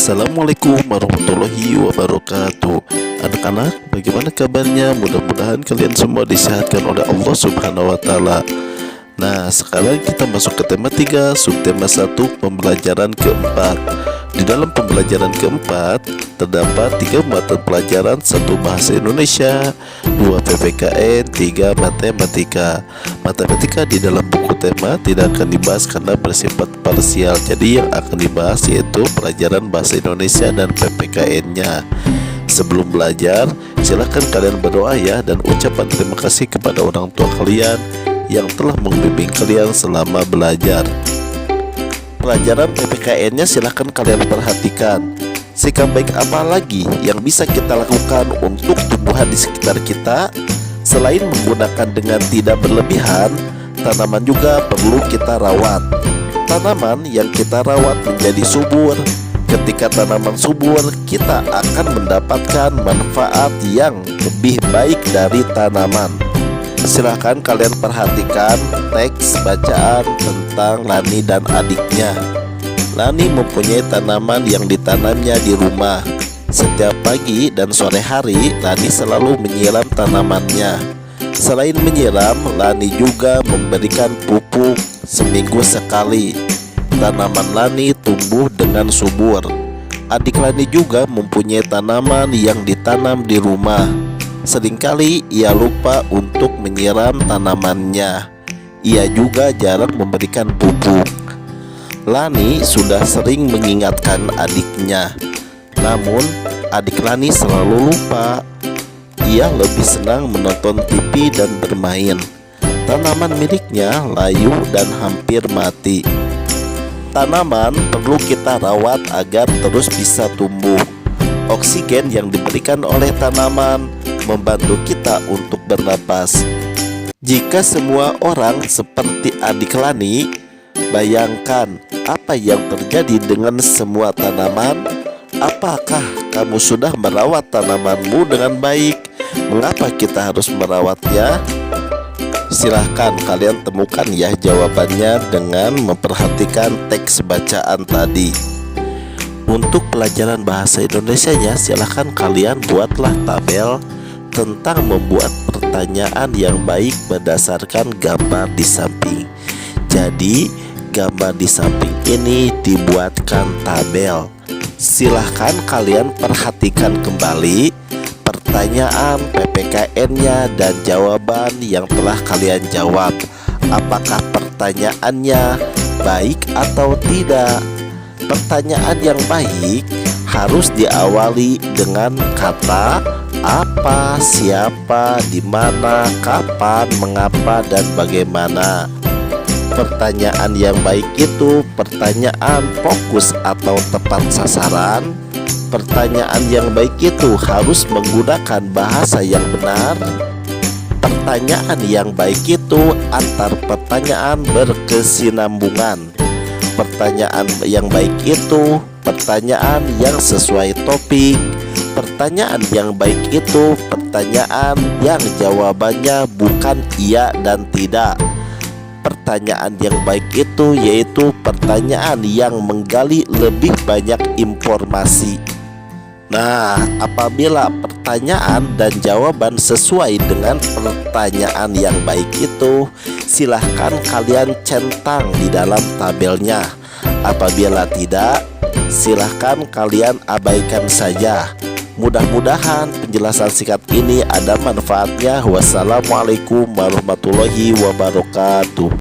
Assalamualaikum warahmatullahi wabarakatuh. Anak-anak, bagaimana kabarnya? Mudah-mudahan kalian semua disehatkan oleh Allah Subhanahu wa Ta'ala. Nah, sekarang kita masuk ke tema 3, subtema 1, pembelajaran keempat. Di dalam pembelajaran keempat terdapat 3 mata pelajaran, 1 bahasa Indonesia, 2 PPKN, 3 matematika. Matematika di dalam buku tema tidak akan dibahas karena bersifat parsial. Jadi yang akan dibahas yaitu pelajaran bahasa Indonesia dan PPKN-nya. Sebelum belajar, silahkan kalian berdoa ya, dan ucapan terima kasih kepada orang tua kalian yang telah membimbing kalian selama belajar. Pelajaran PPKN-nya silahkan kalian perhatikan. Sikap baik apa lagi yang bisa kita lakukan untuk tumbuhan di sekitar kita? Selain menggunakan dengan tidak berlebihan, tanaman juga perlu kita rawat. Tanaman yang kita rawat menjadi subur. Ketika tanaman subur, kita akan mendapatkan manfaat yang lebih baik dari tanaman. Silahkan kalian perhatikan teks bacaan tentang Lani dan adiknya. Lani mempunyai tanaman yang ditanamnya di rumah. Setiap pagi dan sore hari, Lani selalu menyiram tanamannya. Selain menyiram, Lani juga memberikan pupuk seminggu sekali. Tanaman Lani tumbuh dengan subur. Adik Lani juga mempunyai tanaman yang ditanam di rumah. Seringkali ia lupa untuk menyiram tanamannya. Ia juga jarang memberikan pupuk. Lani sudah sering mengingatkan adiknya, namun adik Lani selalu lupa. Ia lebih senang menonton TV dan bermain. Tanaman miliknya layu dan hampir mati. Tanaman perlu kita rawat agar terus bisa tumbuh. Oksigen yang diberikan oleh tanaman membantu kita untuk bernapas. Jika semua orang seperti adik Lani, bayangkan apa yang terjadi dengan semua tanaman. Apakah kamu sudah merawat tanamanmu dengan baik? Mengapa kita harus merawatnya? Silahkan kalian temukan ya jawabannya dengan memperhatikan teks bacaan tadi. Untuk pelajaran bahasa Indonesianya, silahkan kalian buatlah tabel tentang membuat pertanyaan yang baik berdasarkan gambar di samping. Jadi gambar di samping ini dibuatkan tabel. Silahkan kalian perhatikan kembali pertanyaan PPKN-nya dan jawaban yang telah kalian jawab. Apakah pertanyaannya baik atau tidak? Pertanyaan yang baik harus diawali dengan kata apa, siapa, di mana, kapan, mengapa, dan bagaimana. Pertanyaan yang baik itu pertanyaan fokus atau tepat sasaran. Pertanyaan yang baik itu harus menggunakan bahasa yang benar. Pertanyaan yang baik itu antar pertanyaan berkesinambungan. Pertanyaan yang baik itu pertanyaan yang sesuai topik. Pertanyaan yang baik itu pertanyaan yang jawabannya bukan iya dan tidak. Pertanyaan yang baik itu yaitu pertanyaan yang menggali lebih banyak informasi. Nah, apabila pertanyaan dan jawaban sesuai dengan pertanyaan yang baik itu, silahkan kalian centang di dalam tabelnya. Apabila tidak, silahkan kalian abaikan saja. Mudah-mudahan penjelasan singkat ini ada manfaatnya. Wassalamualaikum warahmatullahi wabarakatuh.